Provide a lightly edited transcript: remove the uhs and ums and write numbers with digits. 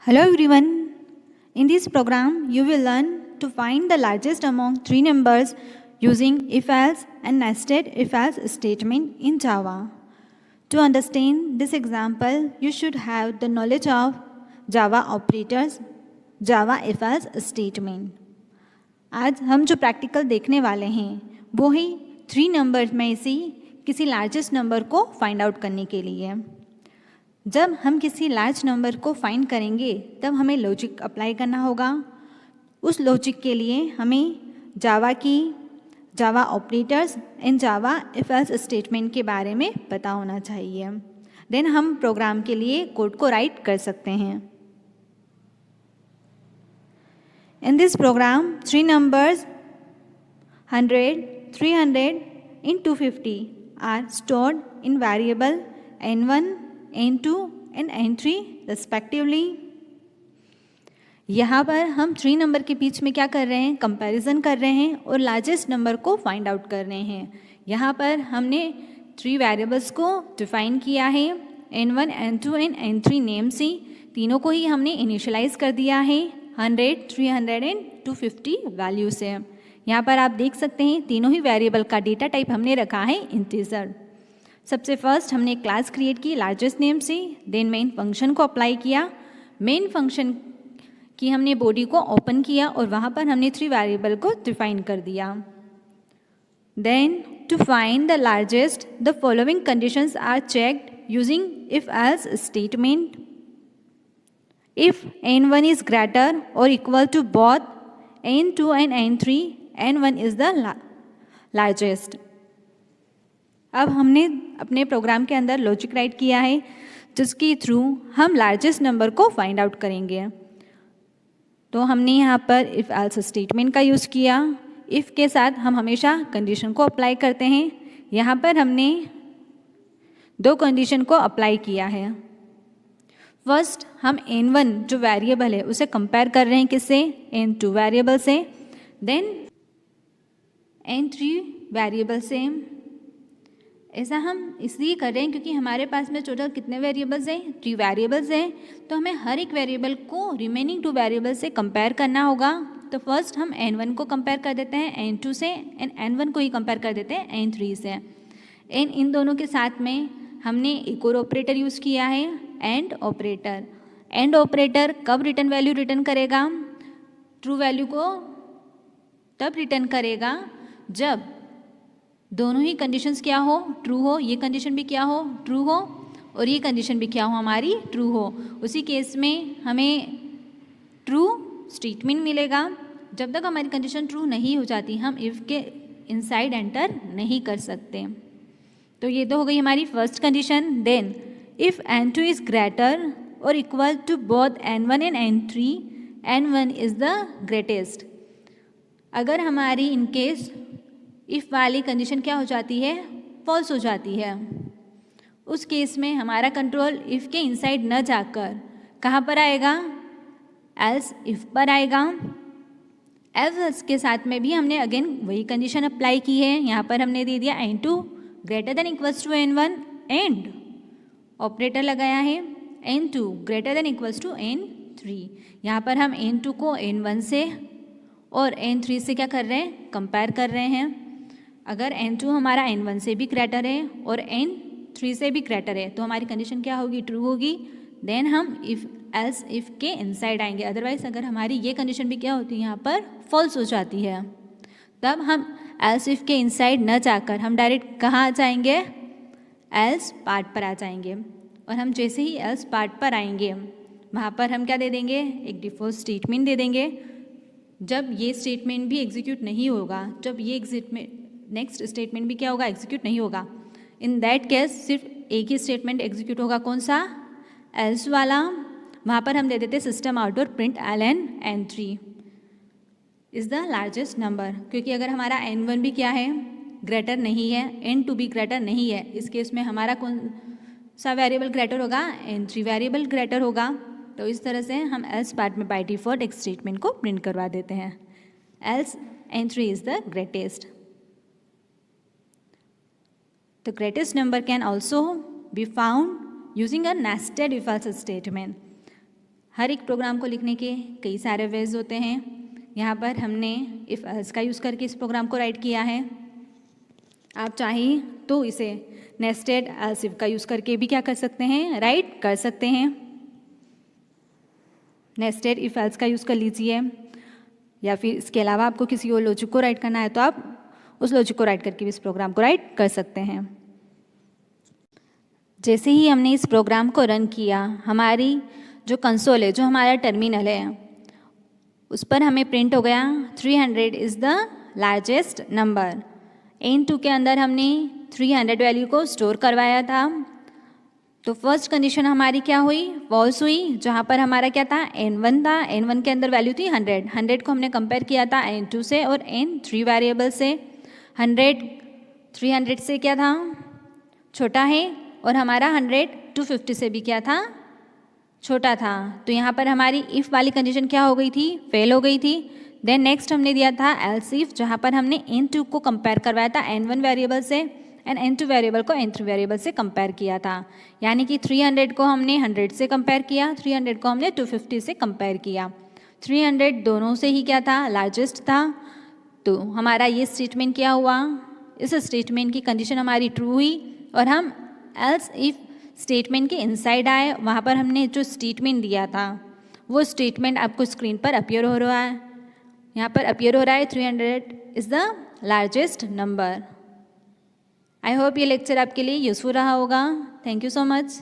Hello everyone. In this program, you will learn to find the largest among three numbers using if-else and nested if-else statement in Java. To understand this example, you should have the knowledge of Java operators, Java if-else statement. आज हम जो practical देखने वाले हैं वो ही three numbers में से किसी लार्जेस्ट नंबर को फाइंड आउट करने के लिए। जब हम किसी लार्ज नंबर को फाइंड करेंगे तब हमें लॉजिक अप्लाई करना होगा। उस लॉजिक के लिए हमें Java operators and Java if else statement के बारे में पता होना चाहिए। देन हम प्रोग्राम के लिए कोड को राइट कर सकते हैं। In this program three numbers 100, 300 and 250 are stored in variable n1, n2 and n3 respectively। यहाँ पर हम थ्री नंबर के बीच में क्या कर रहे हैं, कंपैरिजन कर रहे हैं और लार्जेस्ट नंबर को फाइंड आउट कर रहे हैं। यहाँ पर हमने थ्री वेरिएबल्स को डिफाइन किया है, n1, n2 and n3 name से तीनों को ही हमने इनिशियलाइज कर दिया है 100, 300 एंड 250 वैल्यू से। यहाँ पर आप देख सकते हैं तीनों ही वेरिएबल का डेटा टाइप हमने रखा है इंटीजर। सबसे फर्स्ट हमने एक क्लास क्रिएट की लार्जेस्ट नेम से, देन मेन फंक्शन को अप्लाई किया। मेन फंक्शन की हमने बॉडी को ओपन किया और वहाँ पर हमने थ्री वेरिएबल को डिफाइन कर दिया। Then to find the largest the following conditions are checked using if else statement. If n1 is greater और equal to both n2 and n3, n1 is the largest. अब हमने अपने programme के अंदर logic right किया है जिसके through हम लार्जेस्ट नंबर को फाइंड आउट करेंगे। तो हमने यहाँ पर इफ एल्स स्टेटमेंट का यूज़ किया। इफ़ के साथ हम हमेशा कंडीशन को अप्लाई करते हैं। यहाँ पर हमने दो कंडीशन को अप्लाई किया है। फर्स्ट हम n1 जो वेरिएबल है उसे कंपेयर कर रहे हैं किससे, n2 वेरिएबल से। देन n3 वेरिएबल से। ऐसा हम इसलिए कर रहे हैं क्योंकि हमारे पास में टोटल कितने वेरिएबल्स हैं, 3 वेरिएबल्स हैं। तो हमें हर एक वेरिएबल को रिमेनिंग 2 वेरिएबल से कंपेयर करना होगा। तो फर्स्ट हम n1 को कंपेयर कर देते हैं n2 से एंड n1 को ही कंपेयर कर देते हैं n3 से। इन दोनों के साथ में हमने एक और ऑपरेटर यूज़ किया है, एंड ऑपरेटर। एंड ऑपरेटर कब रिटर्न वैल्यू रिटर्न करेगा, ट्रू वैल्यू को तब रिटर्न करेगा जब दोनों ही कंडीशंस क्या हो, ट्रू हो। ये कंडीशन भी क्या हो, ट्रू हो, और ये कंडीशन भी क्या हो, हमारी ट्रू हो। उसी केस में हमें ट्रू स्टेटमेंट मिलेगा। जब तक हमारी कंडीशन ट्रू नहीं हो जाती हम इफ़ के इनसाइड एंटर नहीं कर सकते। तो ये तो हो गई हमारी first condition. Then if n2 is greater और equal to both n1 and n3, n1 is the greatest. अगर हमारी इनकेस इफ़ वाली कंडीशन क्या हो जाती है, फॉल्स हो जाती है, उस केस में हमारा कंट्रोल इफ़ के इनसाइड न जाकर कहाँ पर आएगा, एल्स इफ़ पर आएगा। एल्स के साथ में भी हमने अगेन वही कंडीशन अप्लाई की है। यहाँ पर हमने दे दिया n2 greater than equals to n1 and operator लगाया है n2 greater than equals to n3। यहाँ पर हम n2 को n1 से और n3 से क्या कर रहे हैं, कंपेयर कर रहे हैं। अगर n2 हमारा n1 से भी ग्रेटर है और n3 से भी ग्रेटर है तो हमारी कंडीशन क्या होगी, ट्रू होगी। देन हम इफ़ एल्स इफ़ के इनसाइड आएंगे। अदरवाइज अगर हमारी ये कंडीशन भी क्या होती है, यहाँ पर फॉल्स हो जाती है, तब हम एल्स इफ़ के इनसाइड न जाकर हम डायरेक्ट कहाँ आ जाएंगे, एल्स पार्ट पर आ जाएंगे। और हम जैसे ही एल्स पार्ट पर आएंगे वहाँ पर हम क्या दे देंगे, एक डिफ़ॉल्ट स्टेटमेंट दे देंगे। जब ये स्टेटमेंट भी एग्जीक्यूट नहीं होगा, जब ये नेक्स्ट स्टेटमेंट भी क्या होगा, एग्जीक्यूट नहीं होगा, इन दैट केस सिर्फ एक ही स्टेटमेंट एग्जीक्यूट होगा, कौन सा, एल्स वाला। वहाँ पर हम दे देते सिस्टम आउट और print ln n3 is the largest number. क्योंकि अगर हमारा n1 भी क्या है, ग्रेटर नहीं है, n2 भी ग्रेटर नहीं है, इस केस में हमारा कौन सा वेरिएबल ग्रेटर होगा, n3 वेरिएबल ग्रेटर होगा। तो इस तरह से हम एल्स पार्ट में बाय डिफ़ॉल्ट एक स्टेटमेंट को प्रिंट करवा देते हैं, else n3 is the greatest. The greatest number can also be found using a nested if else statement। हर एक प्रोग्राम को लिखने के कई सारे वेज होते हैं। यहाँ पर हमने इफ़ एल्स का यूज़ करके इस प्रोग्राम को राइट किया है। आप चाहें तो इसे नेस्टेड एल्स इफ का यूज़ करके भी क्या कर सकते हैं, राइट कर सकते हैं। नेस्टेड इफ एल्स का यूज़ कर लीजिए, या फिर इसके अलावा आपको किसी और लॉजिक को राइट करना है तो आप उस लॉजिक को राइट करके भी इस प्रोग्राम को राइट कर सकते हैं। जैसे ही हमने इस प्रोग्राम को रन किया, हमारी जो कंसोल है, जो हमारा टर्मिनल है, उस पर हमें प्रिंट हो गया 300 is the largest number. N2 के अंदर हमने 300 वैल्यू को स्टोर करवाया था। तो फर्स्ट कंडीशन हमारी क्या हुई, फॉल्स हुई, जहाँ पर हमारा क्या था, N1 था। N1 के अंदर वैल्यू थी 100। 100 को हमने कंपेयर किया था N2 से और N3 वेरिएबल से। 100 300 से क्या था, छोटा है, और हमारा 100 250 से भी क्या था, छोटा था। तो यहाँ पर हमारी इफ़ वाली कंडीशन क्या हो गई थी, फेल हो गई थी। देन नेक्स्ट हमने दिया था एल्स इफ, जहाँ पर हमने N2 को कंपेयर करवाया था N1 वेरिएबल से एंड N2 वेरिएबल को N3 वेरिएबल से कंपेयर किया था। यानी कि 300 को हमने 100 से कंपेयर किया, 300 को हमने 250 से कंपेयर किया। 300 दोनों से ही क्या था, लार्जेस्ट था। तो हमारा ये स्टेटमेंट क्या हुआ, इस स्टेटमेंट की कंडीशन हमारी ट्रू हुई और हम एल्स इफ स्टेटमेंट के इनसाइड आए। वहाँ पर हमने जो स्टेटमेंट दिया था वो स्टेटमेंट आपको स्क्रीन पर अपीयर हो रहा है। यहाँ पर अपीयर हो रहा है 300 is the largest number. I hope ये लेक्चर आपके लिए यूज़फुल रहा होगा। Thank you so much.